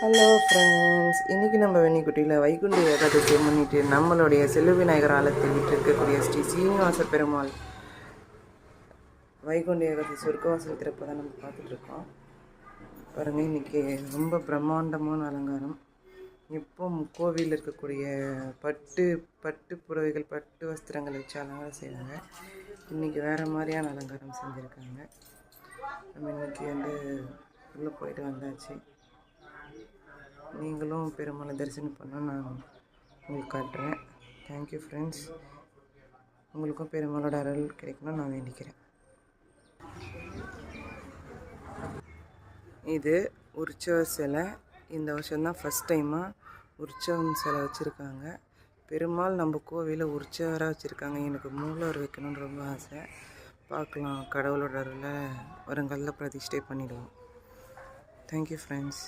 Hello friends, இன்றைக்கி நம்ம வெண்ணிக்குட்டியில் வைகுண்ட ஏகாதசியை முன்னிட்டு நம்மளுடைய செல்லுவிநாயகர் ஆலயத்தில் விட்டிருக்கக்கூடிய ஸ்ரீ சீனிவாச பெருமாள் வைகுண்ட ஏகாதசி சொர்க்கவாசல் திறப்பை தான் நம்ம பார்த்துட்ருக்கோம். பாருங்கள், இன்றைக்கி ரொம்ப பிரம்மாண்டமான அலங்காரம். இப்போ கோவிலில் இருக்கக்கூடிய பட்டு புடவைகள், பட்டு வஸ்திரங்கள் வச்சு அலங்காரம் செய்வாங்க. இன்றைக்கி வேறு மாதிரியான அலங்காரம் செஞ்சுருக்காங்க. நம்ம இன்றைக்கி உள்ளே போயிட்டு வந்தாச்சு. நீங்களும் பெருமாளை தரிசனம் பண்ண நான் உங்களுக்கு காட்டுறேன். Thank you friends. உங்களுக்கும் பெருமாளோட அருள் கிடைக்கணும்னு நான் வேண்டிக்கிறேன். இது உற்சவ சிலை. இந்த வருஷம்தான் ஃபஸ்ட் டைமாக உற்சவம் சிலை வச்சுருக்காங்க. பெருமாள் நம்ம கோவிலில் உற்சவராக வச்சுருக்காங்க. எனக்கு மூலவர் வைக்கணும்னு ரொம்ப ஆசை. பார்க்கலாம், கடவுளோட அருளை வருங்காலில் பிரதிஷ்டை பண்ணிடுவோம். Thank you friends.